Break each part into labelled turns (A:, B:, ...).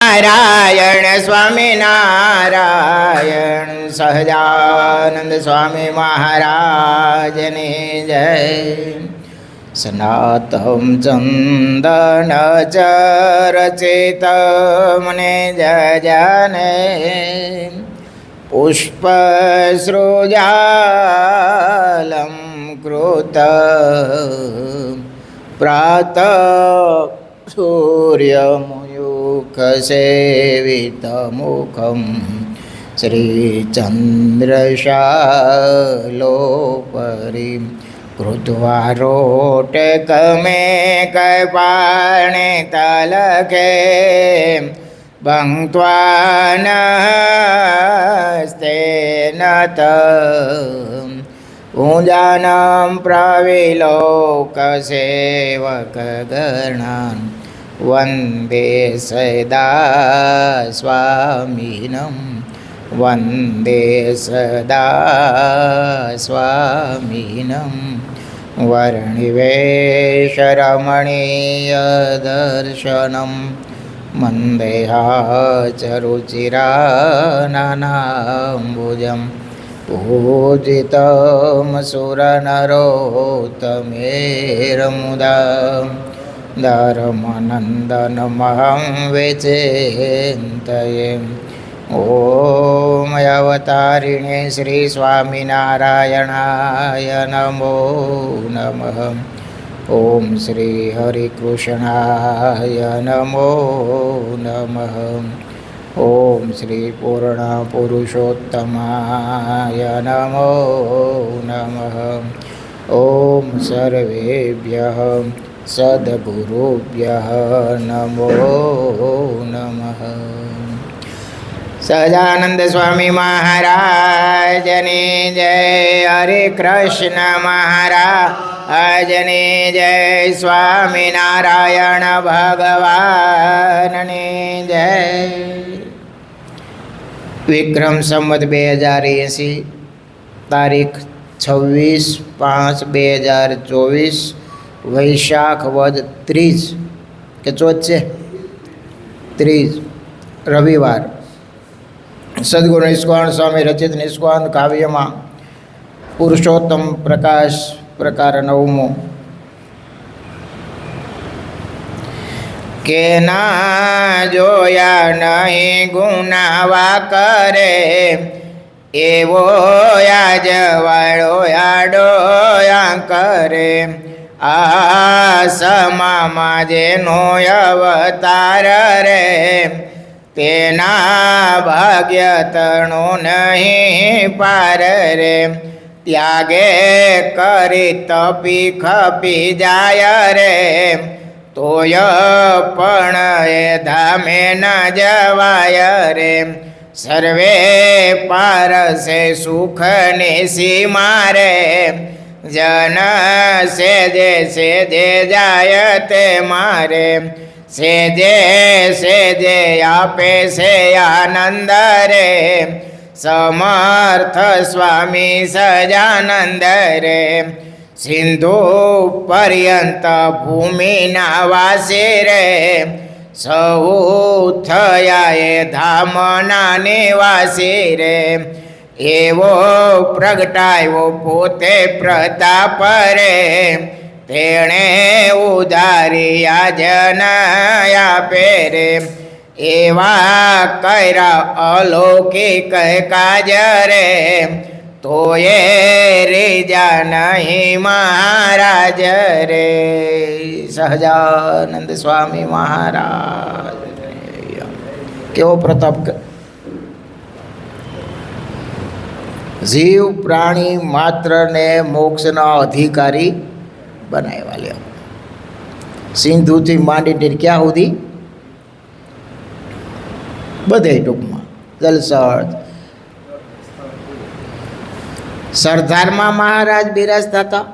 A: નારાયણ સ્વામી નારાયણ સહજાનંદ સ્વામી મહારાજની જય. સનાતમ ચંદન ચરચિત મને જને પુષ્પ સૃજાલમ કૃત પ્રાત સૂર્યમયુખસેવિતમુખમ શ્રીચંદ્રશાલોપરી કૃત્વા રોટકમે કપાણે તલકે ભંક્ત્વાનસ્તેન પૂજાનં પ્રવિલોકસેવકગણાન વંદે સદા સ્વામિનં વંદે સદા સ્વામિનં વર્ણિવેશરમણીયદર્શનં મંદેહાચરુચિરાનનાંબુજં પૂજિतं સુરનરોત્તમેરમુદા ધર્મનંદનમહં વિચિંતયે. ઓમ અવતારિણે શ્રી સ્વામિનારાયણાય નમો નમઃ. ઓમ શ્રી હરિકૃષ્ણાય નમો નમઃ. ઓમ શ્રી પૂર્ણ પુરુષોત્તમાય નમો નમઃ. ઓમ સર્વેભ્યઃ સદ્ગુરુભ્યઃ નમો નમઃ. સહજાનંદ સ્વામી મહારાજની જય. હરે કૃષ્ણ મહારાજની જય. સ્વામિનારાયણ ભગવાનની જય. વિક્રમ સંવત 2080 તારીખ 26/5/2024 વૈશાખ વદ 30 કે 14 છે 30 રવિવાર. સદગુરુ નિષ્કાળ સ્વામી રચિત નિષ્કાળ કાવ્યમાં પુરુષોત્તમ પ્રકાશ પ્રકાર 9મો. કે ના જોયા નહીં ગુનાવા કરે એવો યાજવાળો આડોયા કરે. આ સમામાં જેનો અવતાર રે તેના ભાગ્ય તણો નહીં પાર રે. ત્યાગે કરી તપી ખપી જાય રે તોય પણ એ ધામે ન જવાય રે. સર્વે પારસે સુખની સીમા રે જન સેજે સેજે જાય તે મારે. સેજે સેજે આપે છે આનંદ રે સમર્થ સ્વામી સજાનંદ રે. સિંધુ પર્યંત ભૂમિના વાસી રે સૌ થયા એ ધામના નિવાસી રે. એવો પ્રગટાયો પોતે પ્રતાપ રે તેણે ઉધારિયા જનયા પેરે. એવા કર્યા અલૌકિક કાજ રે તોય રેજા નહીં મહારાજ રે. સહજાનંદ સ્વામી મહારાજ કેવો પ્રતાપ. જીવ પ્રાણી માત્રને મોક્ષના અધિકારી બનાવ્યા લે. સિંધુથી માંડીને ક્યાં સુધી બધે ટૂંકમાં જલસળ. સરદારમાં મહારાજ બિરાજતા હતા.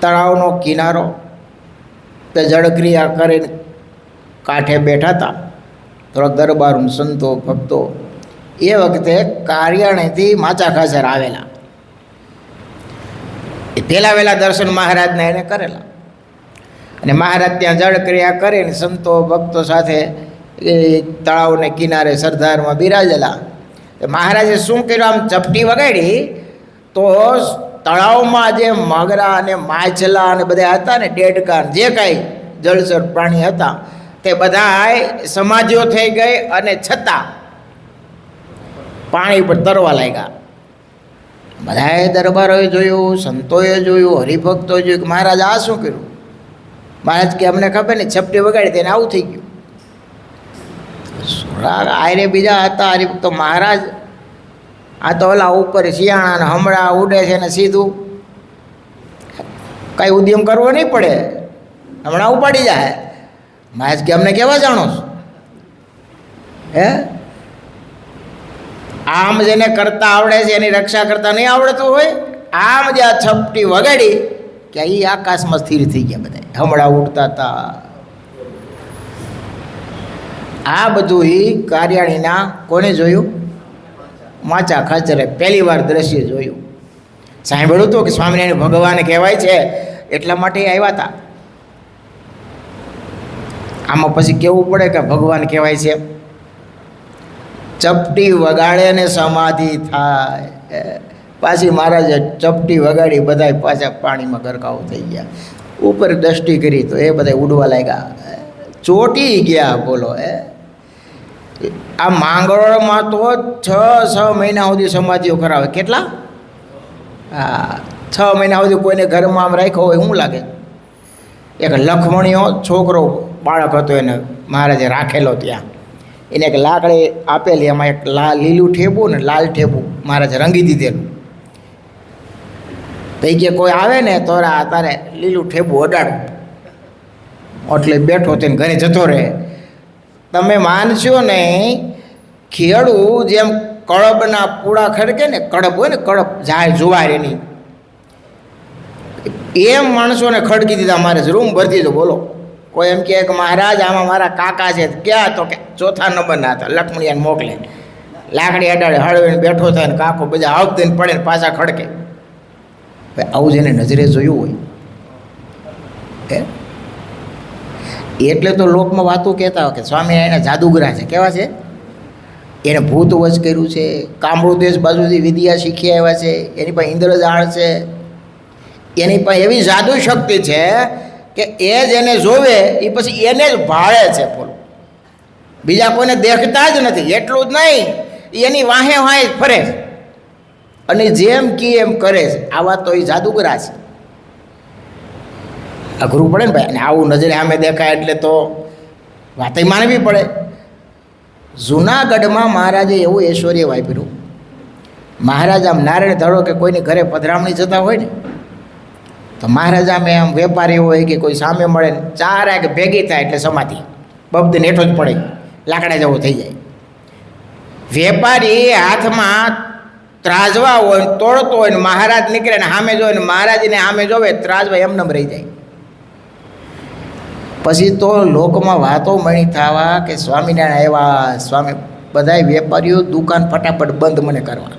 A: તળાવનો કિનારો તે જળક્રિયા કરીને કાંઠે બેઠા હતા. થોડા દરબાર સંતો ભક્તો એ વખતે કાર્યાણીથી માચા ખાસર આવેલા. એ પહેલાં વહેલા દર્શન મહારાજને એને કરેલા અને મહારાજ ત્યાં જળ ક્રિયા કરીને સંતો ભક્તો સાથે એ તળાવને કિનારે સરદારમાં બિરાજેલા. મહારાજે શું કર્યું, આમ ચપટી વગાડી તો તળાવમાં જે મગરા અને માછલા અને બધા હતા ને, ડેડકા જે કાંઈ જળચર પ્રાણી હતા તે બધા સમાધિઓ થઈ ગઈ અને છતાં પાણી પર તરવા લાગ્યા. બધાએ દરબારોએ જોયું, સંતોએ જોયું, હરિભક્તોએ જોયું કે મહારાજ આ શું કર્યું. મહારાજ કે અમને ખબર ને, છપટી વગાડી તેને આવું થઈ ગયું. આયરે બીજા હતા હરિભક્તો, મહારાજ આ તો ઓલા ઉપર શિયાળા હમણાં ઉડે છે ને સીધું કાંઈ ઉદ્યમ કરવો નહીં પડે, હમણાં ઉપાડી જાય. મહારાજ કે અમને કેવા જાણો છો હે? આમ જેને કરતા આવડે છે એની રક્ષા કરતા નહીં આવડતું હોય, આમ જે આ છપટી વગાડી કે એ આકાશમાં સ્થિર થઈ ગયા બધા, હમણાં ઉડતા હતા. આ બધું એ કાર્યાણીના કોને જોયું? માચા ખાચરે પહેલી વાર દ્રશ્ય જોયું. સાંભળ્યું હતું કે સ્વામિનારાયણ ભગવાન કહેવાય છે એટલા માટે આવ્યા હતા. આમાં પછી કહેવું પડે કે ભગવાન કહેવાય છે. ચપટી વગાડે ને સમાધિ થાય. પાછી મહારાજે ચપટી વગાડી, બધા પાછા પાણીમાં ગરકાવ થઈ ગયા. ઉપર દ્રષ્ટિ કરી તો એ બધા ઉડવા લાગ્યા, ચોટી ગયા. બોલો આ માંગરોળમાં તો 6 મહિના સુધી સમાધિઓ કરાવે. કેટલા? હા, 6 મહિના સુધી કોઈને ઘરમાં આમ રાખ્યો હોય શું લાગે? એક લખમણીઓ છોકરો બાળક હતો, એને મહારાજે રાખેલો ત્યાં. એને એક લાકડી આપેલી, એમાં એક લીલું ઠેબું ને લાલ ઠેબું મહારાજે રંગી દીધેલું. તો કે કોઈ આવે ને તો તારે લીલું ઠેબું અડાડું, એટલે બેઠો થઈને ઘરે જતો રહે. તમે માનશો નહીં, ખેડૂ જેમ કળબના પૂળા ખડકે ને, કડબ હોય ને, કડબ જાય જુવાર એની, એમ માણસોને ખડકી દીધા. મારે રૂમ ભરી દીધો. બોલો, કોઈ એમ કહે કે મહારાજ આમાં મારા કાકા છે, ક્યાં? તો કે 4થા નંબરના હતા, લક્ષ્મણીયાને મોકલે. લાકડી અડાડે, હળવીને બેઠો થાય ને કાકો બધા હાવ દઈને પડે ને પાછા ખડકે. ભાઈ આવું જેને નજરે જોયું હોય એટલે તો લોકમાં વાતો કહેતા હોય કે સ્વામિનારાયણ જાદુગરા છે. કેવા છે? એને ભૂત વશ કર્યું છે, કામરૂ દેશ બાજુથી વિદ્યા શીખી આવ્યા છે, એની પાસે ઇન્દ્રજાળ છે, એની પાસે એવી જાદુ શક્તિ છે કે એ જેને જોવે એ પછી એને જ ભાળે છે. બોલો, બીજા કોઈને દેખતા જ નથી. એટલું જ નહીં, એની વાહે વાહે જ ફરે છે અને જેમ કી એમ કરે છે. આવા તો એ જાદુગરા છે. અઘરું પડે ને ભાઈ. અને આવું નજરે સામે દેખાય એટલે તો વાત માનવી પડે. જૂનાગઢમાં મહારાજે એવું ઐશ્વર્ય વાપર્યું. મહારાજ આમ નારાયણ ધડો કે કોઈની ઘરે પધરામણી જતા હોય ને, તો મહારાજ આમે આમ વેપારી હોય કે કોઈ સામે મળે ને, 4 આગ ભેગી થાય એટલે સમાધિ બબદીને હેઠો જ પડે, લાકડા જેવો થઈ જાય. વેપારી હાથમાં ત્રાજવા હોય, તોડતો હોય ને મહારાજ નીકળે ને સામે જોવે ને મહારાજને સામે જોવે, ત્રાજવા એમને રહી જાય. પછી તો લોકમાં વાતો મળી થવા કે સ્વામિનારાયણ આવ્યા. સ્વામી બધાય વેપારીઓ દુકાન ફટાફટ બંધ મને કરવા.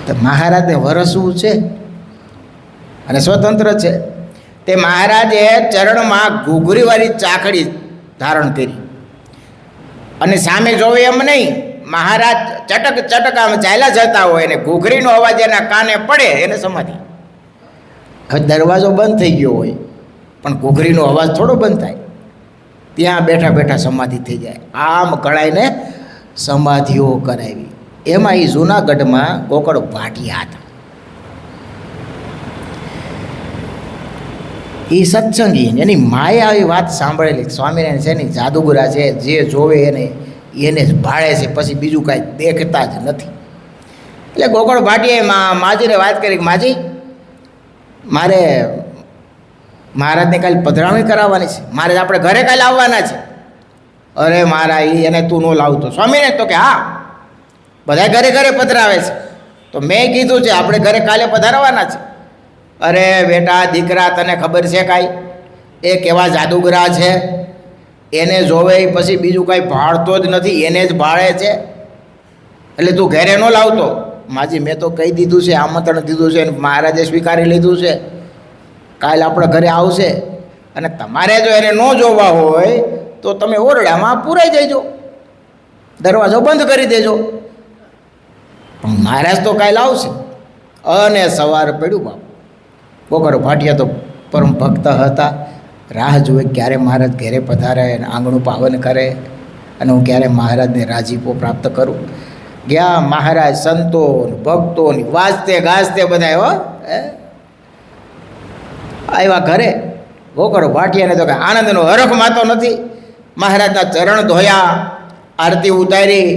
A: તો મહારાજને વરસવું છે અને સ્વતંત્ર છે. તે મહારાજે ચરણમાં ઘૂઘરીવાળી ચાકડી ધારણ કરી અને સામે જોવે એમ નહીં. મહારાજ ચટક ચટક આમ ચાલ્યા જતા હોય અને ઘૂઘરીનો અવાજ એના કાને પડે એને સમાધિ. દરવાજો બંધ થઈ ગયો હોય પણ ઘૂઘરીનો અવાજ થોડો બંધ થાય, ત્યાં બેઠા બેઠા સમાધિ થઈ જાય. આમ કળાઈને સમાધિઓ કરાવી. એમાં એ જૂનાગઢમાં ગોકળ ભાટિયા હતા. એ સત્સંગી, એની માએ આવી વાત સાંભળેલી. સ્વામિનારાયણ છે ને જાદુગરા છે, જે જોવે એને જ ભાળે છે, પછી બીજું કાંઈ દેખતા જ નથી. એટલે ગોકળ ભાટિયાએ માજીને વાત કરી કે માજી, મારે મહારાજને કાલે પધરામણી કરાવવાની છે, મારે આપણે ઘરે કાલે આવવાના છે. અરે મારા એને તું ન લાવતો. સ્વામિનારાયણ તો કે હા, બધા ઘરે ઘરે પધરાવે છે, તો મેં કીધું છે આપણે ઘરે કાલે પધારવાના છે. અરે બેટા દીકરા, તને ખબર છે કાંઈ એ કેવા જાદુગરા છે? એને જોવે પછી બીજું કાંઈ ભાળતો જ નથી, એને જ ભાળે છે. એટલે તું ઘરે ન લાવતો. માજી મેં તો કહી દીધું છે, આમંત્રણ દીધું છે, મહારાજે સ્વીકારી લીધું છે, કાલે આપણા ઘરે આવશે. અને તમારે જો એને ન જોવા હોય તો તમે ઓરડામાં પૂરાઈ જજો, દરવાજો બંધ કરી દેજો. પણ મહારાજ તો કાલે આવશે. અને સવાર પડ્યું બાપ. ગોકળો ભાટિયા તો પરમ ભક્ત હતા, રાહ જુએ ક્યારે મહારાજ ઘેરે પધારે અને આંગણું પાવન કરે અને હું ક્યારે મહારાજને રાજીપો પ્રાપ્ત કરું. ગયા મહારાજ સંતો ભક્તો વાજતે ગાજતે બધા હો આવ્યા ઘરે. ગોકળો ભાટિયાને તો કે આનંદનો હરખ માતો નથી. મહારાજના ચરણ ધોયા, આરતી ઉતારી,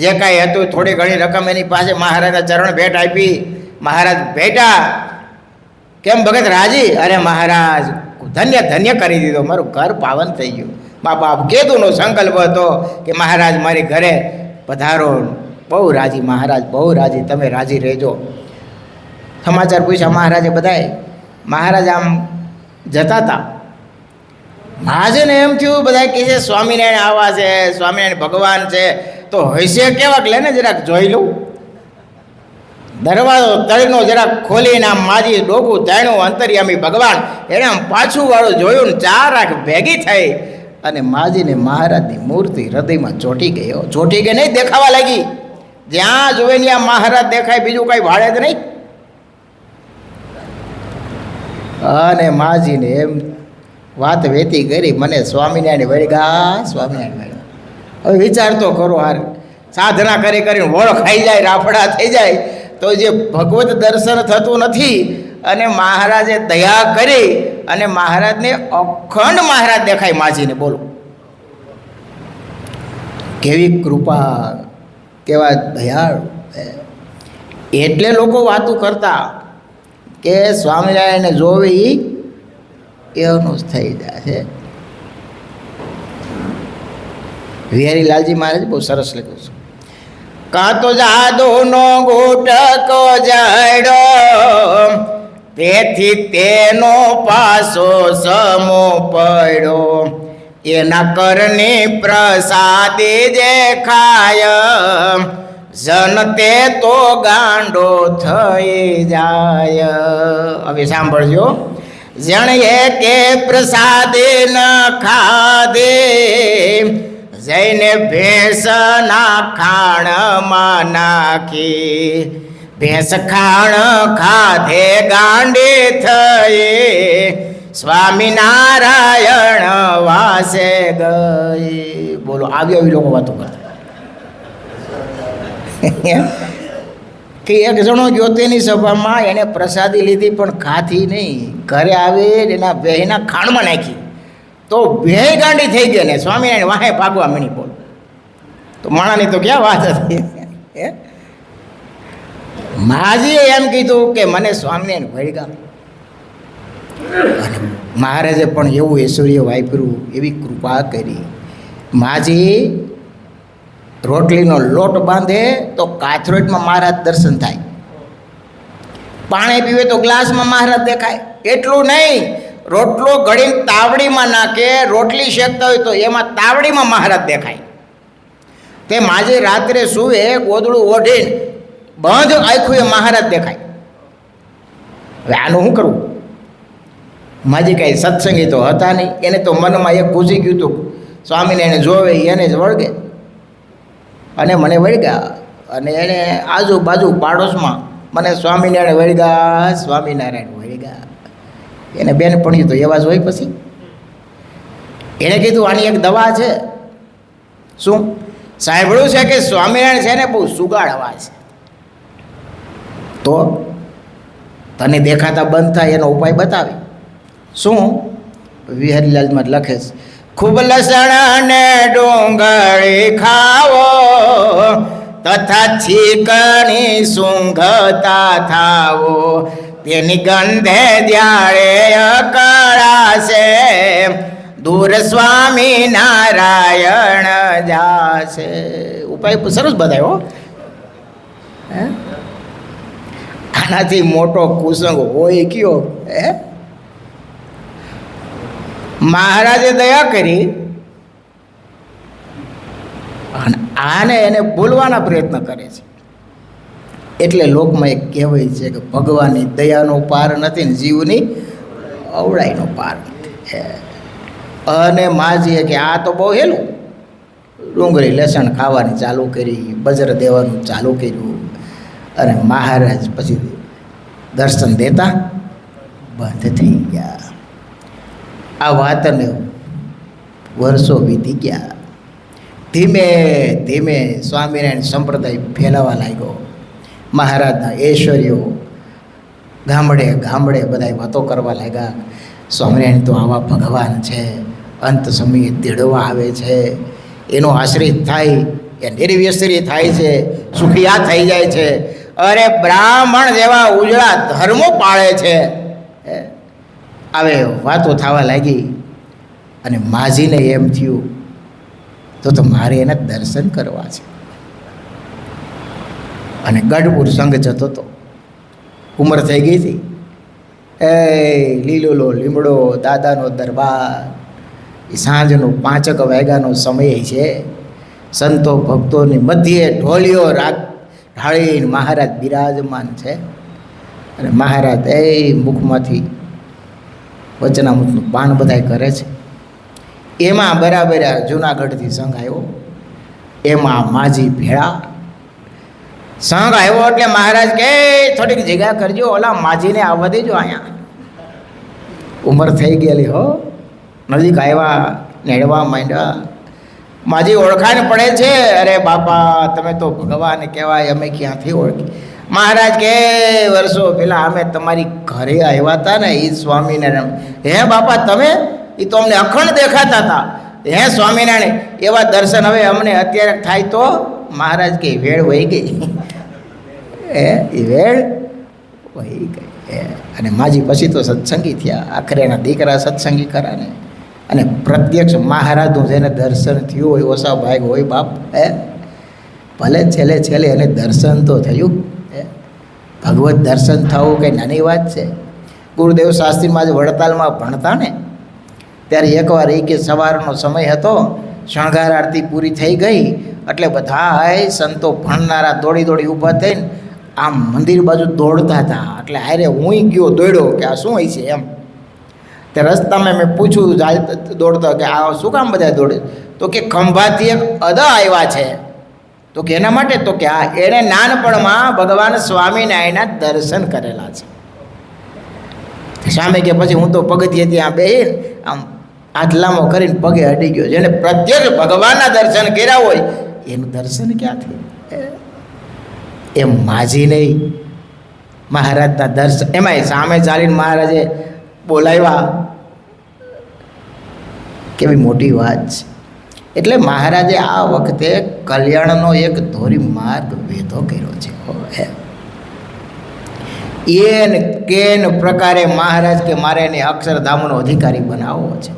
A: જે કાંઈ હતું થોડી ઘણી રકમ એની પાસે મહારાજના ચરણ ભેટ આપી. મહારાજ ભેટા, કેમ ભગત રાજી? અરે મહારાજ ધન્ય ધન્ય કરી દીધો, મારું ઘર પાવન થઈ ગયું. મા બાપ કેતુનો સંકલ્પ હતો કે મહારાજ મારી ઘરે પધારો. બહુ રાજી મહારાજ, બહુ રાજી, તમે રાજી રહેજો. સમાચાર પૂછ્યા મહારાજે બધાએ. મહારાજ આમ જતા હતા. મહારાજને એમ થયું બધા કહે છે સ્વામિનારાયણ આવા છે, સ્વામિનારાયણ ભગવાન છે, તો હશે કેવાક લે ને જરાક જોઈ લઉં. દરવાજો તળનો જરાક ખોલીને આમ માજી ડોકું તાણ્યું, અંતર્યામી ભગવાન. એણે આમ પાછું વાળું જોયું ને ચાર આંખ ભેગી થઈ અને માજીને મહારાજની મૂર્તિ હૃદયમાં ચોંટી ગઈ. ચોંટી ગઈ નહીં, દેખાવા લાગી. જ્યાં જોવે ત્યાં મહારાજ દેખાય, બીજું કઈ ભાડે જ નહીં. અને માજીને એમ વાત વેતી કરી, મને સ્વામિનારાયણ વળગા, સ્વામિનારાયણ વળગા. હવે વિચાર તો કરો, હાર સાધના કરી કરીને વળ ખાઈ જાય, રાફડા થઈ જાય તો જે ભગવત દર્શન થતું નથી. અને મહારાજે દયા કરી અને મહારાજને અખંડ મહારાજ દેખાય માજીને. બોલો કેવી કૃપા, કેવા દયાળુ. એટલે લોકો વાતું કરતા કે સ્વામિનારાયણને જોવી એનું થઈ જાય છે. વિહારી લાલજી મહારાજ બહુ સરસ લખ્યું છે. કાં તો જાદુનો ગુટકો જડ્યો, તેથી તેનો પાસો સમો પડ્યો. એના કરની પ્રસાદી જે ખાય, જન તે તો ગાંડો થઈ જાય. હવે સાંભળજો. જણીએ કે પ્રસાદી ન ખાધે, જઈને ભેંસના ખાણમાં નાખી. ભેંસ ખાણ ખાધે ગાંડી થઈ, સ્વામિનારાયણ વાસે ગઈ. બોલો આવી આવી લોકો વાતો કરતા કે એક જણો ગયો તેની સભામાં, એને પ્રસાદી લીધી પણ ખાધી નહીં. ઘરે આવી એના બેહના ખાણમાં નાખી તો બે ગાંડી થઈ ગઈ ને સ્વામિનારાયણ વાહે ભાગવા મળી. બોલો તો માણાની તો ક્યાં વાત હતી. માજીએ એમ કીધું કે મને સ્વામિનારાયણ વળગા. અને મહારાજે પણ એવું ઐશ્વર્ય વાપર્યું, એવી કૃપા કરી. માજી રોટલીનો લોટ બાંધે તો કાથરોટમાં મહારાજ દર્શન થાય. પાણી પીવે તો ગ્લાસમાં મહારાજ દેખાય. એટલું નહીં, રોટલો ઘડીને તાવડીમાં નાખે, રોટલી શેકતા હોય તો એમાં તાવડીમાં મહારાજ દેખાય. તે માજી રાત્રે સૂવે ગોદડું ઓઢીને બંધ આખું એ મહારાજ દેખાય. હવે આનું શું કરવું? માજી કાંઈ સત્સંગી તો હતા નહીં. એને તો મનમાં એક ઘૂસી ગયું હતું, સ્વામિનારાયણ જોવે એને જ વળગે. અને મને વળગ્યા. અને એણે આજુબાજુ પાડોશમાં મને સ્વામિનારાયણ વળગા, સ્વામિનારાયણ વળગા. એને બેન પણ તો એવા જ હોય. પછી એણે કીધું આની એક દવા છે. શું? સાંભળ્યું છે કે સ્વામિનારાયણ છે ને બહુ સુગાળ અવાજ છે, તો તને દેખાતા બંધ થાય એનો ઉપાય બતાવી. શું? વિહારીલાલમાં લખે છે, ખૂબ લસણ ને ડુંગળી ખાવો, તથા છીકણી સૂંઘતા થાવો. તેની ગંધે જ્યારે અકળાશે, દૂર સ્વામિનારાયણ જાશે. ઉપાય સરસ બતાવ્યો. આનાથી મોટો કુસંગ હોય કયો? મહારાજે દયા કરી અને આને એને ભૂલવાના પ્રયત્ન કરે છે. એટલે લોકમાં એક કહેવાય છે કે ભગવાનની દયાનો પાર નથી ને જીવની અવળાઈનો પાર નથી. અને માજીએ કે આ તો બહુ હેલું, ડુંગળી લસણ ખાવાની ચાલુ કરી, બજર દેવાનું ચાલુ કર્યું, અને મહારાજ પછી દર્શન દેતા બંધ થઈ ગયા. આ વાતને વર્ષો વીતી ગયા. ધીમે ધીમે સ્વામિનારાયણ સંપ્રદાય ફેલાવા લાગ્યો. મહારાજના ઐશ્વર્યો ગામડે ગામડે બધા વાતો કરવા લાગ્યા. સ્વામિનારાયણ તો આવા ભગવાન છે, અંત સમયે તેડવા આવે છે, એનો આશ્રિત થાય એ નિર્વ્યસરી થાય છે, સુખિયા થઈ જાય છે, અરે બ્રાહ્મણ જેવા ઉજળા ધર્મો પાળે છે. હવે વાતો થવા લાગી અને માજીને એમ થયું તો મારે એને દર્શન કરવા છે. અને ગઢપુર સંઘ જતો હતો, ઉંમર થઈ ગઈ હતી. લીલોલો લીમડો, દાદાનો દરબાર, એ સાંજનો 5 વાગ્યાનો સમય છે. સંતો ભક્તોની મધ્યે ઢોલિયો ઢાળીને મહારાજ બિરાજમાન છે. અને મહારાજ મુખમાંથી વચનામૃતનું પાન બધાય કરે છે. એમાં બરાબર જૂનાગઢથી સંઘ આવ્યો, એમાં માજી ભેળા. સંઘ આવ્યો એટલે મહારાજ કે થોડીક જગ્યા કરજો, ઓલા માજીને આવવા દેજો અહીંયા. ઉંમર થઈ ગયેલી હો, નજીક આવ્યા, નેડવા માંડ્યા. માજી ઓળખાણ પડે છે, અરે બાપા તમે તો ભગવાન કહેવાય, અમે ક્યાંથી ઓળખી. મહારાજ કે વર્ષો પહેલાં અમે તમારી ઘરે આવ્યા હતા ને, એ સ્વામિનારાયણ. હે બાપા તમે? એ તો અમને અખંડ દેખાતા હતા. હે સ્વામિનારાયણ, એવા દર્શન હવે અમને અત્યારે થાય તો? મહારાજ કે વેળ વહી ગઈ. એ વેળ વહી ગઈ. અને માજી પછી તો સત્સંગી થયા. આખરે એના દીકરા સત્સંગી ખરા ને. અને પ્રત્યક્ષ મહારાજનું જેને દર્શન થયું હોય, ઓછા ભાગ હોય બાપ, ભલે છેલ્લે છેલ્લે એને દર્શન તો થયું. ભગવત દર્શન થવું કંઈ નાની વાત છે. ગુરુદેવ શાસ્ત્રીમાં જ વડતાલમાં ભણતા ને, ત્યારે એકવાર એ કે સવારનો સમય હતો, શણગાર આરતી પૂરી થઈ ગઈ એટલે બધા સંતો ભણનારા દોડી દોડી ઊભા થઈને આમ મંદિર બાજુ દોડતા હતા. એટલે અરે હું ગયો દોડ્યો કે આ શું હોય છે એમ. તે રસ્તામાં મેં પૂછ્યું દોડતો કે આ શું કામ બધા દોડે? તો કે ખંભાથી એક અદા આવ્યા છે. તો કે એના માટે? તો કે આ એણે નાનપણમાં ભગવાન સ્વામિનારાયણના દર્શન કરેલા છે. સામે કે પછી હું તો પગથિયે ત્યાં બેહીને આમ હાથ લાંબો કરીને પગે અડી ગયો. જેને પ્રત્યક્ષ ભગવાનના દર્શન કર્યા હોય એનું દર્શન ક્યાંથી? એમ માજી નહીં, મહારાજના દર્શન. એમાંય સામે ચાલીને મહારાજે બોલાવ્યા, કેવી મોટી વાત છે. એટલે મહારાજે આ વખતે કલ્યાણનો એક ધોરી માર્ગ વેધો કર્યો છે. એન કેન પ્રકારે મહારાજ કે મારે એને અક્ષરધામનો અધિકારી બનાવવો છે.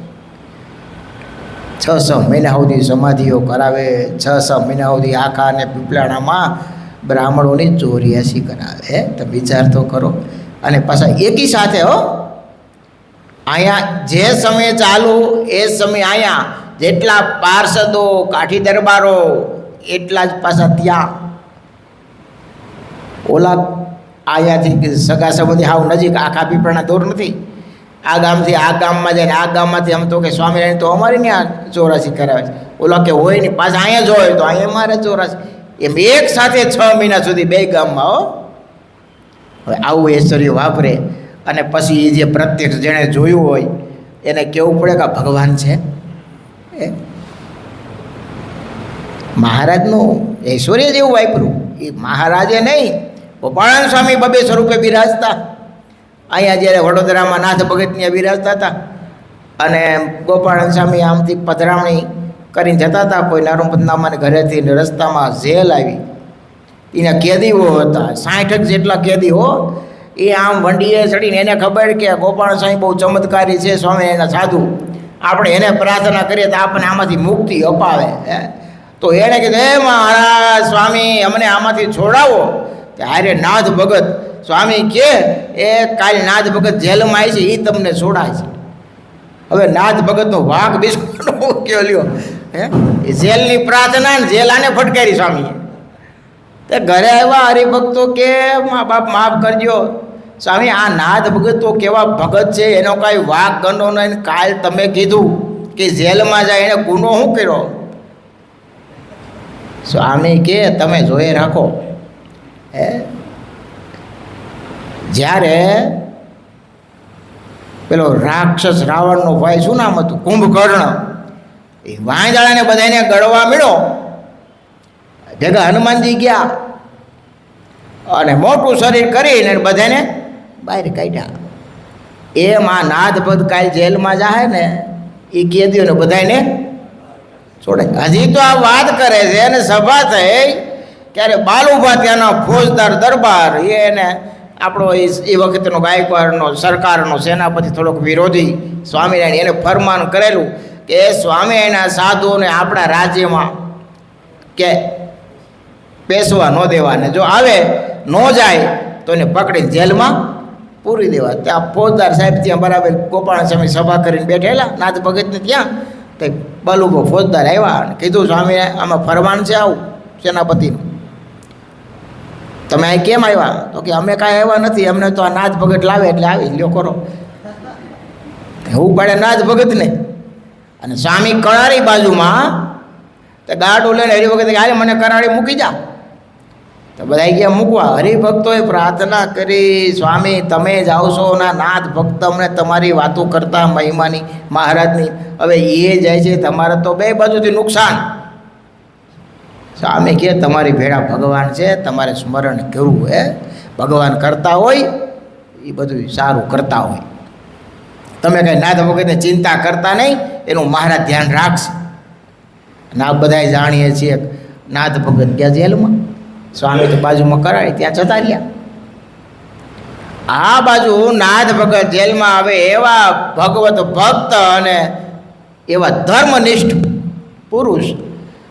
A: 6 મહિના સુધી સમાધિઓ કરાવે, 6 મહિના સુધી આખા અને પીપળાણામાં બ્રાહ્મણોની 84 કરાવે. તો વિચાર તો કરો. અને પાછા એકી સાથે અહીંયા જે સમય ચાલુ એ સમય અહીંયા જેટલા પાર્ષદો, કાઠી દરબારો એટલા જ પાછા ત્યાં. ઓલા અહીંયાથી સગા સંબંધી હાવ નજીક, આખા પીપળાના દૂર નથી. આ ગામથી આ ગામમાં જાય ને આ ગામમાંથી આમ તો કે સ્વામિનારાયણ તો અમારી ત્યાં 84 કરાવે છે. ઓલા કે હોય ને પાછા અહીંયા જોવે તો અહીંયા મારે 84. એમ એક સાથે 6 મહિના સુધી 2 ગામમાં. હવે આવું ઐશ્વર્ય વાપરે અને પછી એ જે પ્રત્યક્ષ જેણે જોયું હોય એને કહેવું પડે કે ભગવાન છે. મહારાજનું ઐશ્વર્ય જેવું વાપર્યું. એ મહારાજે નહીં, ગોપાળાનંદ સ્વામી 2 સ્વરૂપે બિરાજતા. અહીંયા જ્યારે વડોદરામાં નાથ ભગતની બિરાજતા હતા અને ગોપાળાનંદ સ્વામી આમથી પધરામણી કરીને જતા હતા. કોઈ નરમપતનામાને ઘરેથી રસ્તામાં જેલ આવી, એના કેદીઓ હતા 60 જેટલા કેદીઓ. એ આમ વંડીએ ચડીને એને ખબર કે ગોપાળાનંદ સ્વામી બહુ ચમત્કારી છે, સ્વામી એના સાધુ, આપણે એને પ્રાર્થના કરીએ તો આપણને આમાંથી મુક્તિ અપાવે. તો એણે કીધું, હે મહારાજ સ્વામી અમને આમાંથી છોડાવો. ત્યારે નાથ ભગત સ્વામી કે એ કાલ નાથ ભગત જેલમાં આવી છે, એ તમને છોડાય છે. હવે નાથ ભગતનો વાઘ બિસ્કુટનો કયો લ્યો, એ જેલની પ્રાર્થના ને જેલ આને ફટકારી સ્વામીએ. તે ઘરે આવ્યા હરિભક્તો કે મા બાપ માફ કરજો સ્વામી, આ નાથ ભગત તો કેવા ભગત છે, એનો કાંઈ વાઘ ગણો નહીં. કાલ તમે કીધું કે જેલમાં જાય એને ગુનો શું કર્યો? સ્વામી કે તમે જોઈ રાખો. જ્યારે પેલો રાક્ષસ રાવણનો ભાઈ શું નામ હતું, કુંભકર્ણ, એ વાંદરાને બધાને ગળવા મળ્યો. ભેગા હનુમાનજી ગયા અને મોટું શરીર કરીને બધાને બહાર કાઢ્યા. એમાં નાથપદ કાલ જેલમાં જાય ને એ કેદીઓને બધાને છોડે. હજી તો આ વાત કરે છે અને સભા થઈ ત્યારે બાલુભા ત્યાંનો ફોજદાર દરબાર એને આપણો એ વખતનો ગાયકવાડનો સરકારનો સેનાપતિ થોડોક વિરોધી સ્વામિનારાયણ એને ફરમાન કરેલું કે સ્વામિનારાયણના સાધુઓને આપણા રાજ્યમાં કે પેશવા ન દેવાને, જો આવે ન જાય તો એને પકડીને જેલમાં પૂરી દેવા. ત્યાં ફોજદાર સાહેબ ત્યાં બરાબર ગોપાલ સ્વામી સભા કરીને બેઠેલા નાથ ભગતને ત્યાં તો બલુભો ફોજદાર આવ્યા અને કીધું સ્વામી આમાં ફરમાન છે આવું સેનાપતિનું, તમે અહીં કેમ આવ્યા? તો કે અમે કાંઈ આવ્યા નથી, અમને તો આ નાથ ભગત લાવે એટલે આવી લ્યો કરો. એવું પડે નાથ ભગતને. અને સ્વામી કરારી બાજુમાં તો ગાડું લઈને હરિભગત હાલે મને કરારી મૂકી જા. તો બધા ગયા મૂકવા. હરિભક્તોએ પ્રાર્થના કરી, સ્વામી તમે જ આવશો ના નાથ ભક્ત અમને તમારી વાતો કરતા મહિમાની મહારાજની, હવે એ જાય છે તમારે તો બે બાજુથી નુકસાન. સ્વામી કે તમારી ભેળા ભગવાન છે, તમારે સ્મરણ કરવું. ભગવાન કરતા હોય એ બધું સારું કરતા હોય, તમે કંઈ નાથ ભગતને ચિંતા કરતા નહીં, એનું મહારાજ ધ્યાન રાખશે. અને આ બધાય જાણીએ છીએ નાથ ભગત ગયા જેલમાં, સ્વામી તો બાજુમાં કરાવી ત્યાં જતા રહ્યા. આ બાજુ નાથ ભગત જેલમાં આવે એવા ભગવત ભક્ત અને એવા ધર્મનિષ્ઠ પુરુષ.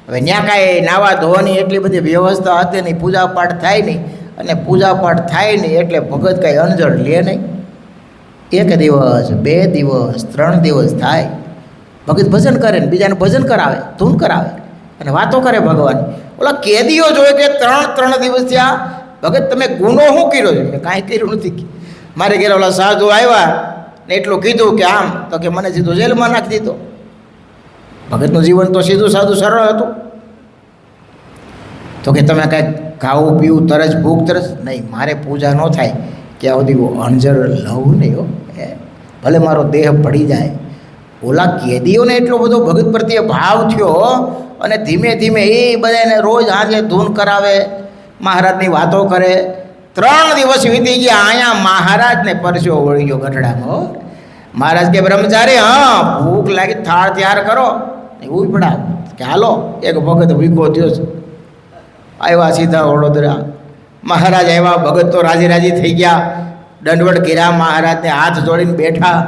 A: હવે ત્યાં કાંઈ નાવા ધોવાની એટલી બધી વ્યવસ્થા હતી નહીં, પૂજાપાઠ થાય નહીં, અને પૂજાપાઠ થાય નહીં એટલે ભગત કાંઈ અંજળ લે નહીં. 1 દિવસ 2 દિવસ 3 દિવસ થાય, ભગત ભજન કરે ને બીજાને ભજન કરાવે, ધૂન કરાવે અને વાતો કરે ભગવાન. ઓલા કેદીઓ જોઈએ કે 3 દિવસ થયા, ભગત તમે ગુનો શું કર્યો છે? મેં કાંઈ કર્યું નથી. મારે ઘેર ઓલા સાધુ આવ્યા ને એટલું કીધું કે આમ, તો કે મને સીધું જેલમાં નાખી દીધો. ભગતનું જીવન તો સીધું સાદું સરળ હતું. તો કે તમે કાંઈક ખાવું પીવું તરસ ભૂખ તરસ નહીં, મારે પૂજા ન થાય ત્યાં સુધી હું અંજર લઉં નહીં હો, ભલે મારો દેહ પડી જાય. ઓલા કેદીઓને એટલો બધો ભગત પ્રત્યે ભાવ થયો અને ધીમે ધીમે એ બધાને રોજ આજે ધૂન કરાવે, મહારાજની વાતો કરે. 3 દિવસ વીતી ગયા, અહીંયા મહારાજને પરસ્યો વળી ગયો ગઢડામાં. મહારાજ કે બ્રહ્મચારી, હા ભૂખ લાગી, થાળ તૈયાર કરો. એવું પડા કે હાલો, એક ભગત ભીખો થયો છે. આવ્યા સીધા વડોદરા. મહારાજ આવ્યા, ભગત તો રાજી રાજી થઈ ગયા, દંડવટ કર્યા, મહારાજને હાથ જોડીને બેઠા.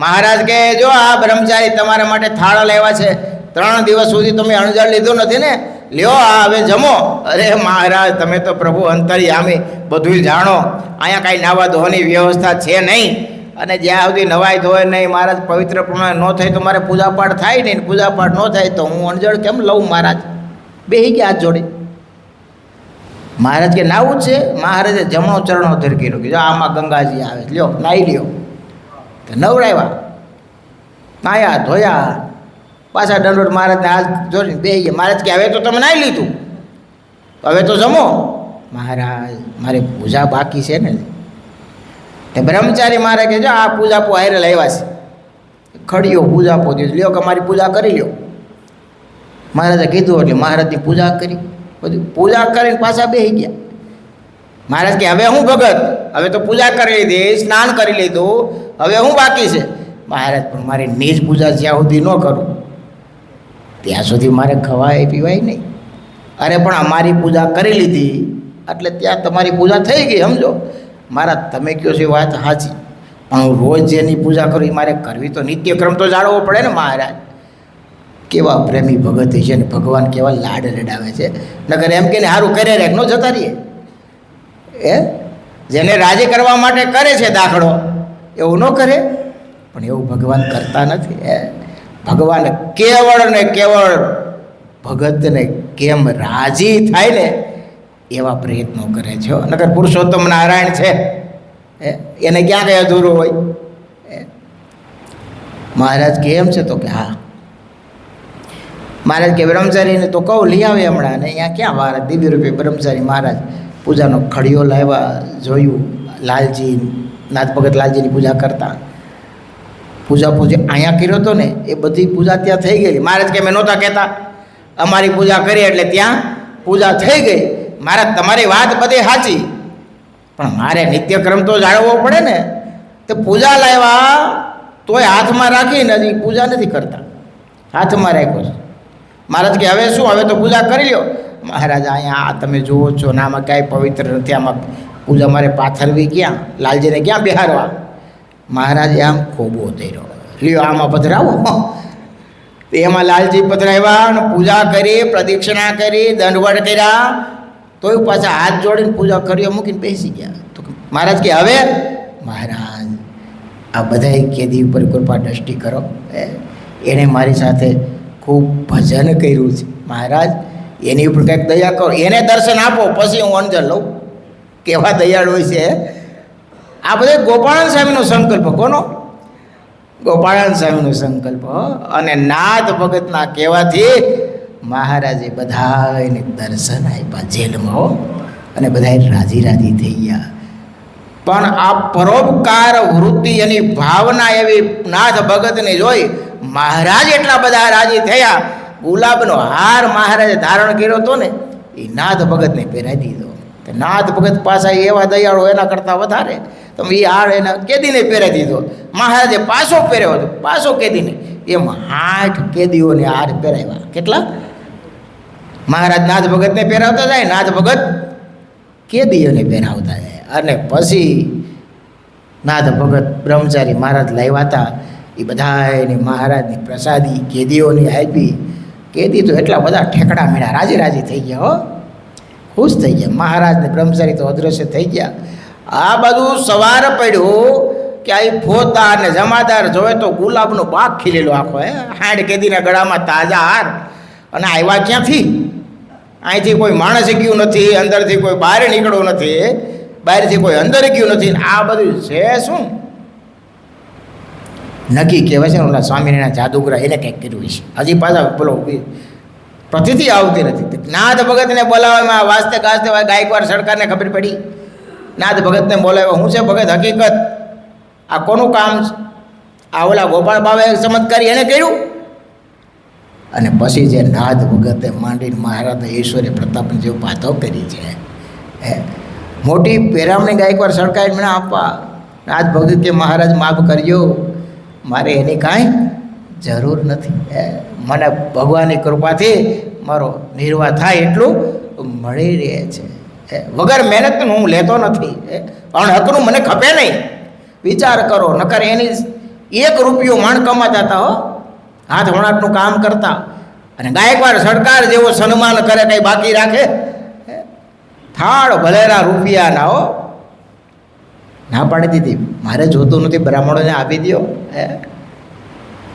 A: મહારાજ કે જો આ બ્રહ્મચારી તમારા માટે થાળ લેવા છે, 3 દિવસ સુધી તમે અણજળ લીધું નથી ને, લ્યો આ હવે જમો. અરે મહારાજ તમે તો પ્રભુ અંતર્યામી બધું જાણો, અહીંયા કાંઈ નાવા ધોવાની વ્યવસ્થા છે નહીં, અને જ્યાં સુધી નવાઈ ધોય નહીં મહારાજ પવિત્ર પ્રમાણે ન થાય તો મારે પૂજાપાઠ થાય નહીં, પૂજાપાઠ ન થાય તો હું અણજળ કેમ લઉં? મહારાજ બેસી ગયા હાથ જોડી. મહારાજ કે નાવું જ છે. મહારાજે જમણો ચરણો ધરકી રહ્યો કે જો આમાં ગંગાજી આવે, લ્યો નાહી લ્યો. તો નવરાવ્યા, નાહ્યા ધોયા, પાછા દંડોટ મહારાજને હાથ જોડીને બેસી ગયા. મહારાજ કે હવે તો તમે નાહી લીધું, હવે તો જમો. મહારાજ મારી પૂજા બાકી છે ને. તે બ્રહ્મચારી મારે કે જો આ પૂજાપો હારે લાવ્યા છે, ખડીયો પૂજાપો દીધો, લ્યો કે મારી પૂજા કરી લ્યો. મહારાજે કીધું એટલે મહારાજની પૂજા કરી, બધું પૂજા કરીને પાછા બેસી ગયા. મહારાજ કે હવે હું ભગત, હવે તો પૂજા કરી લીધી, સ્નાન કરી લીધું, હવે હું બાકી છે? મહારાજ પણ મારી નિજ પૂજા જ્યાં સુધી ન કરું ત્યાં સુધી મારે ખવાય પીવાય નહીં. અરે પણ અમારી પૂજા કરી લીધી એટલે ત્યાં તમારી પૂજા થઈ ગઈ, સમજો. મારા તમે કહો છો એ વાત સાચી, પણ હું રોજ જેની પૂજા કરું એ મારે કરવી તો નિત્યક્રમ તો જાળવવો પડે ને. મહારાજ કેવા પ્રેમી ભગત છે ને, ભગવાન કેવા લાડ લડાવે છે. નગર એમ કે સારું કરે રે નો જતા રહીએ. જેને રાજી કરવા માટે કરે છે દાખલો, એવું ન કરે. પણ એવું ભગવાન કરતા નથી. ભગવાન કેવળ ને કેવળ ભગતને કેમ રાજી થાય ને એવા પ્રયત્નો કરે છે. નગર પુરુષોત્તમ નારાયણ છે, એને ક્યાં કંઈ અધૂરું હોય? મહારાજ કેમ છે? તો કે હા મહારાજ કે બ્રહ્મચારીને તો કહું લઈ આવે હમણાં, અને અહીંયા ક્યાં વાર, દિવ્ય રૂપે બ્રહ્મચારી મહારાજ પૂજાનો ખડીયો લાવ્યા. જોયું લાલજી, નાથ ભગત લાલજીની પૂજા કરતા. પૂજા અહીંયા કર્યો હતો ને એ બધી પૂજા ત્યાં થઈ ગયેલી. મહારાજ કે મેં નહોતા કહેતા, અમારી પૂજા કરી એટલે ત્યાં પૂજા થઈ ગઈ. મહારાજ તમારી વાત બધી સાચી, પણ મારે નિત્યક્રમ તો જાળવવો પડે ને. તો પૂજા લાવ્યા તોય હાથમાં રાખીને હજી પૂજા નથી કરતા, હાથમાં રાખ્યો છે. મહારાજ કે હવે શું, હવે તો પૂજા કરી લો. મહારાજ અહીંયા આ તમે જુઓ છો ને આમાં કાંઈ પવિત્ર નથી, આમાં પૂજા મારે પાથરવી ક્યાં, લાલજીને ક્યાં બિહારવા. મહારાજે આમ ખોબો ધર્યો, લ્યો આમાં પધરાવો. એમાં લાલજી પધરાવ્યા અને પૂજા કરી, પ્રદક્ષિણા કરી, દંડવટ કર્યા, તોય પાછા હાથ જોડીને પૂજા કરી મૂકીને બેસી ગયા. તો મહારાજ કે હવે મહારાજ આ બધાય કેદી ઉપર કૃપા દ્રષ્ટિ કરો, એણે મારી સાથે ખૂબ ભજન કર્યું છે, મહારાજ એની ઉપર કંઈક દયા કરો, એને દર્શન આપો પછી હું અંજર લઉં. કેવા દયાળુ હોય છે. આ બધા ગોપાળન સ્વામીનો સંકલ્પ. કોનો? ગોપાળન સ્વામીનો સંકલ્પ. અને નાથ ભગતના કહેવાથી મહારાજે બધાને દર્શન આપ્યા જેલમાં, અને બધા રાજી રાજી થઈ ગયા. પણ આ પરોપકાર વૃત્તિ એની ભાવના એવી નાથ ભગતને જોઈ મહારાજ એટલા બધા રાજી થયા. ગુલાબનો હાર મહારાજે ધારણ કર્યો હતો ને એ નાથ ભગતને પહેરાવી દીધો. નાથ ભગત પાછા એવા દયાળુ, એના કરતાં વધારે. તમે એ હાર એના કેદીને પહેરાવી દીધો. મહારાજે પાછો પહેર્યો હતો, પાછો કેદીને. એમ 8 કેદીઓને હાર પહેરાવ્યા. કેટલા? મહારાજ નાથ ભગતને પહેરાવતા જાય, નાથ ભગત કેદીઓને પહેરાવતા જાય. અને પછી નાથ ભગત બ્રહ્મચારી મહારાજ લાવ્યા હતા, એ બધાને મહારાજની પ્રસાદી કેદીઓની આપી. કેદી તો એટલા બધા ઠેકડા મીણા, રાજી રાજી થઈ ગયા, હો, ખુશ થઈ ગયા. મહારાજને બ્રહ્મચારી તો અદૃશ્ય થઈ ગયા. આ બધું સવાર પડ્યું કે આ ફોજદાર ને જમાદાર જોવે તો ગુલાબનો બાગ ખીલેલો આખો, 60 કેદીના ગળામાં તાજા હાર. અને આવ્યા ક્યાંથી? અહીંથી કોઈ માણસ ગયું નથી, અંદરથી કોઈ બહાર નીકળ્યું નથી, બહારથી કોઈ અંદર ગયું નથી. આ બધું છે શું? નક્કી કહેવાય છે ને ઓલા સ્વામિનારાયણ જાદુગરા એને કંઈક કર્યું છે. હજી પાછા બોલો પ્રતિથી આવતી નથી. નાથ ભગતને બોલાવવામાં વાસ્તે ગાસ્તે ગાયકવાડ સરકારને ખબર પડી. નાથ ભગતને બોલાવ્યો. હું છે ભગત હકીકત, આ કોનું કામ છે? આ ઓલા ગોપાળ બાવે ચમત્કારી એને કર્યું. અને પછી જે નાથ ભગતે માંડીને મહારાજ ઈશ્વરે પ્રતાપની જેવું વાતો કરી છે, મોટી પેરામણી ગાયકવાડ સરકારે મને આપવા. નાથ ભગત કે મહારાજ માફ કરજો, મારે એની કાંઈ જરૂર નથી. મને ભગવાનની કૃપાથી મારો નિર્વાહ થાય એટલું મળી રહે છે. વગર મહેનતનું હું લેતો નથી, પણ હકનું મને ખપે નહીં. વિચાર કરો, નકર એની 1 રૂપિયો માણ કમાતા હતા, હો, હાથ વણાટનું કામ કરતા. અને ગાયકવાડ સરકાર જેવો સન્માન કરે, કંઈ બાકી રાખે? થાળ ભલેરા રૂપિયાના, હો. ના પાડી દીધી, મારે જોતું નથી, બ્રાહ્મણોને આપી દો.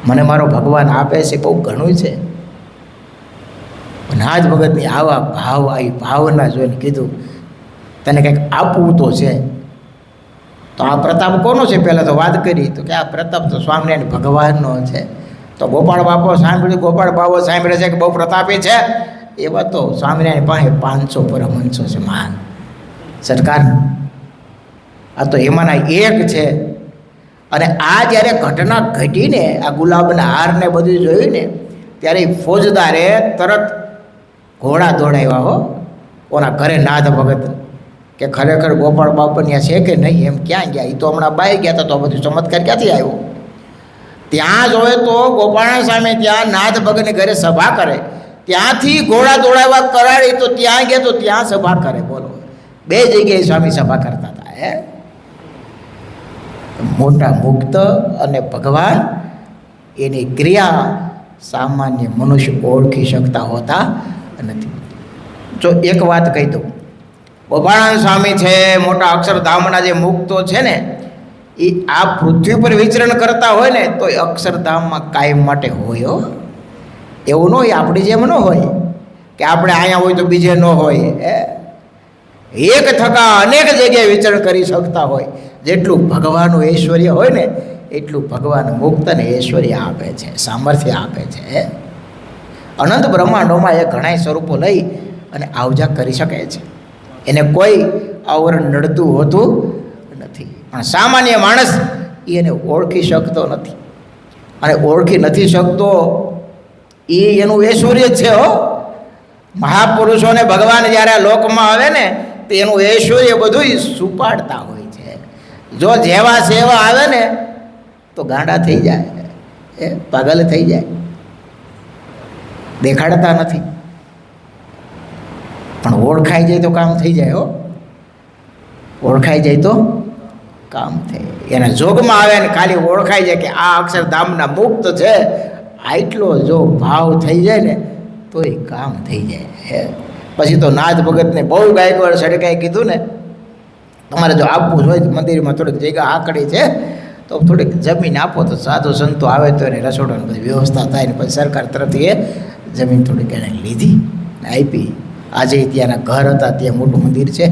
A: મને મારો ભગવાન આપે છે, બહુ ઘણું છે. નાથ ભગતની આવા ભાવ, આવી ભાવના જોઈને કીધું તને કંઈક આપવું તો છે. તો આ પ્રતાપ કોનો છે? પહેલાં તો વાત કરી તો કે આ પ્રતાપ તો સ્વામિનારાયણ ભગવાનનો છે. તો ગોપાળ બાપો સાંભળ્યું, ગોપાળ બાપો સાંભળે છે કે બહુ પ્રતાપી છે. એવા તો સ્વામિનારાયણ પાસે 500 પરમહંસો છે મહાન સરકાર. આ તો એમાંના એક છે. અને આ જ્યારે ઘટના ઘટીને આ ગુલાબના હારને બધું જોયું ને ત્યારે ફોજદારે તરત ઘોડા દોડાવ્યા, હો, કોના ઘરે નાથ ભગત. કે ખરેખર ગોપાળ બાપા છે કે નહીં, એમ ક્યાં ગયા? એ તો હમણાં બાય ગયા હતા, તો બધું ચમત્કાર ક્યાંથી આવ્યો? ત્યાં જોવે તો ગોપાળા સામે ત્યાં નાથ ભગતને ઘરે સભા કરે, ત્યાંથી ઘોડા દોડાવ્યા કરાડી, તો ત્યાં ગયા તો ત્યાં સભા કરે. બોલો, 2 જગ્યાએ સ્વામી સભા કરતા હતા. મોટા મુક્ત અને ભગવાન એની ક્રિયા સામાન્ય મનુષ્ય ઓળખી શકતા હોતા નથી. જો એક વાત કહી દઉં, ગોપાળાનંદ સ્વામી છે, મોટા અક્ષરધામના જે મુક્તો છે ને, એ આ પૃથ્વી પર વિચરણ કરતા હોય ને તો એ અક્ષરધામમાં કાયમ માટે હોય, હો. એવું ન હોય આપણી જેમ ન હોય કે આપણે અહીંયા હોય તો બીજે ન હોય. એક થકા અનેક જગ્યાએ વિચરણ કરી શકતા હોય. જેટલું ભગવાનનું ઐશ્વર્ય હોય ને એટલું ભગવાન મુક્તને ઐશ્વર્ય આપે છે, સામર્થ્ય આપે છે. અનંત બ્રહ્માંડોમાં એ ઘણાય સ્વરૂપો લઈ અને આવજા કરી શકે છે. એને કોઈ આવરણ નડતું હોતું નથી. પણ સામાન્ય માણસ એને ઓળખી શકતો નથી, અને ઓળખી નથી શકતો એ એનું ઐશ્વર્ય જ છે. હો, મહાપુરુષોને ભગવાન જ્યારે આ લોકમાં આવે ને તો એનું ઐશ્વર્ય બધું સુપાડતા હોય છે. જો જેવા સેવા આવે ને તો ગાંડા થઈ જાય, પાગલ થઈ જાય, દેખાડતા નથી. પણ ઓળખાઈ જાય તો કામ થઈ જાય. હો, ઓળખાઈ જાય તો કામ થાય. એના જોગમાં આવે ને ખાલી ઓળખાઈ જાય કે આ અક્ષરધામના મુક્ત છે, આટલો જો ભાવ થઈ જાય ને તો એ કામ થઈ જાય. પછી તો નાથ ભગતને બહુ ગાયકવાડ સડકાએ કીધું ને, તમારે જો આપવું હોય મંદિરમાં થોડીક જગ્યા આકડી છે તો થોડીક જમીન આપો તો સાધુ સંતો આવે તો એને રસોડાની બધી વ્યવસ્થા થાય. ને પછી સરકાર તરફથી એ જમીન થોડીક એને લીધી ને આપી. આજે ત્યાંના ઘર હતા, ત્યાં મોટું મંદિર છે,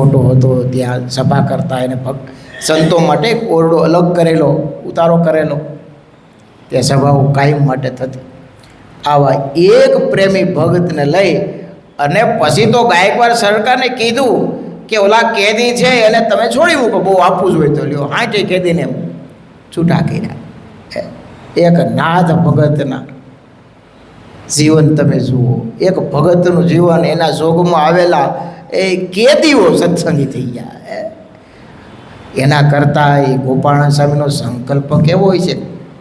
A: ઓટો હતો, ત્યાં સભા કરતા એને સંતો માટે ઓરડો અલગ કરેલો, ઉતારો કરેલો, ત્યાં સભાઓ કાયમ માટે થતી. આવા એક પ્રેમી ભક્તને લઈ અને પછી તો ગાયકવાડ સરકારને કીધું કે ઓલા કેદી છે એને તમે છોડી મૂકો, બહુ આપવું જોઈએ તો લ્યો. 60 કેદીને છૂટા કર્યા. એક નાથ ભગતના જીવન તમે જુઓ, એક ભગતનું જીવન, એના જોગમાં આવેલા એ કેદીઓ સત્સંગી થઈ ગયા. એના કરતાં એ ગોપાળન સ્વામીનો સંકલ્પ કેવો હોય છે,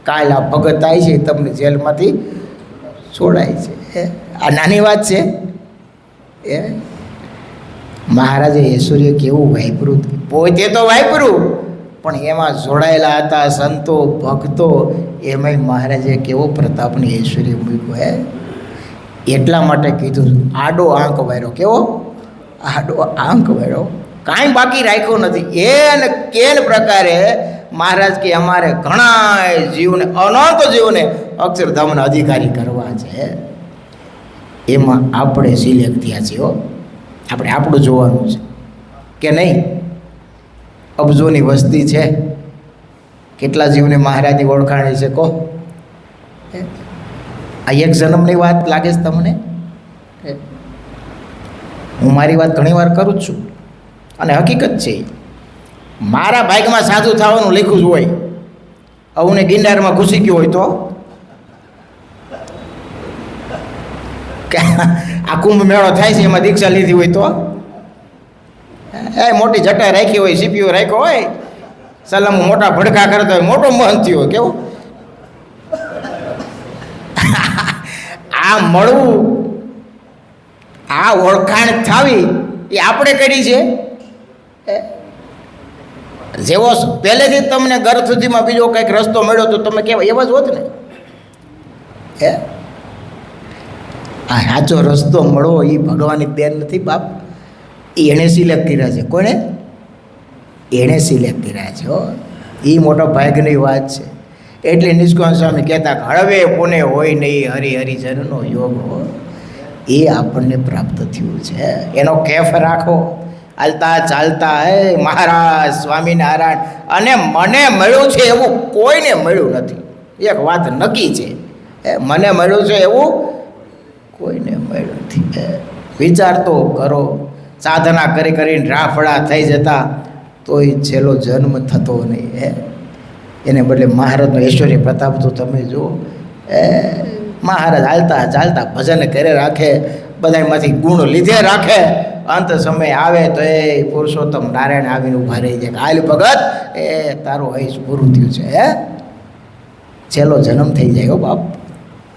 A: કાલ આ ભગત આવી છે તમને જેલમાંથી છોડાય છે. આ નાની વાત છે. મહારાજે ઐશ્વર્ય કેવું વાપર્યું, પોતે તો વાપર્યું પણ એમાં જોડાયેલા હતા સંતો ભક્તો, એમાંય મહારાજે કેવો પ્રતાપની ઐશ્વર્ય મૂક્યું. એટલા માટે કીધું આડો આંક વાર્યો. કેવો આડો આંક વાર્યો, કાંઈ બાકી રાખ્યો નથી. એને કેન પ્રકારે મહારાજ કે અમારે ઘણા જીવને, અનંત જીવને અક્ષરધામના અધિકારી કરવા છે. એમાં આપણે સિલેક્ટ થયા છીએ. આપણે આપણું જોવાનું છે કે નહીં. અબજોની વસ્તી છે, કેટલા જીવને મહારાજની ઓળખાણ છે કહો. આ એક જન્મની વાત લાગે છે તમને? હું મારી વાત ઘણી વાર કરું જ છું અને હકીકત છે. મારા ભાગમાં સાધુ થવાનું લખ્યું જ હોય. અવને ગિરનારમાં ઘૂસી ગયો હોય તો આ કુંભ મેળો થાય છે એમાં દીક્ષા લીધી હોય તો, મોટી જટા રાખી હોય, સીપીઓ રાખ્યો હોય, સલામ મોટા ભડકા કરતા હોય, મોટો મહંત થયો. કેવો આ મળવું, આ ઓળખાણ થાવી એ આપણે કરી છે. જેવો પહેલેથી તમને ઘર સુધીમાં બીજો કંઈક રસ્તો મળ્યો તો તમે કેવા એવા જ હોત ને. આ સાચો રસ્તો મળવો એ ભગવાનની દેન નથી બાપ, એણે સિલેક્ટ કર્યા છે. કોણે? એણે સિલેક્ટ કર્યા છે. એ મોટો ભાગ્યની વાત છે. એટલે નિષ્કામ સ્વામી કહેતા હળવે પુણે હોય નહીં હરિહરિજનનો યોગ હો, એ આપણને પ્રાપ્ત થયું છે. એનો કેફ રાખો, ચાલતા ચાલતા હે મહારાજ સ્વામિનારાયણ. અને મને મળ્યું છે એવું કોઈને મળ્યું નથી. એક વાત નક્કી છે, મને મળ્યું છે એવું કોઈને મળ્યું નથી. વિચાર તો કરો, સાધના કરી કરીને રાફડા થઈ જતા તોય છેલ્લો જન્મ થતો નહીં. એને બદલે મહારાજનો ઐશ્વર્ય પ્રતાપ તો તમે જુઓ. મહારાજ હાલતા ચાલતા ભજન કરે રાખે, બધામાંથી ગુણ લીધે રાખે. અંત સમય આવે તો એ પુરુષોત્તમ નારાયણ આવીને ઊભા રહી જાય. હાલ ભગત, એ તારું આયુષ પૂરું થયું છે. છેલ્લો જન્મ થઈ જાય. હો બાપ,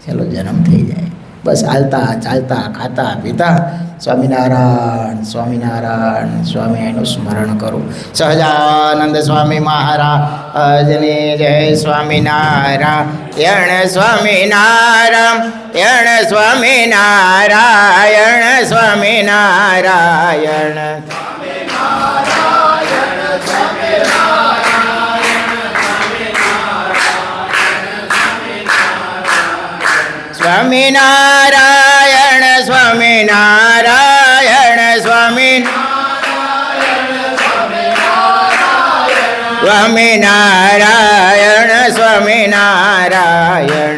A: છેલ્લો જન્મ થઈ જાય. બસ હાલતા ચાલતા ખાતા પીતા સ્વામિનારાયણ સ્વામિનારાયણ સ્વામિનારાયણનું સ્મરણ કરું. સહજાનંદ સ્વામી મહારાજની જય. સ્વામિનારાયણ સ્વામિનારાયણ સ્વામિનારાયણ સ્વામિનારાયણ સ્વામિનારાયણ સ્વામિનારાયણ સ્વામિનારાયણ સ્વામિનારાયણ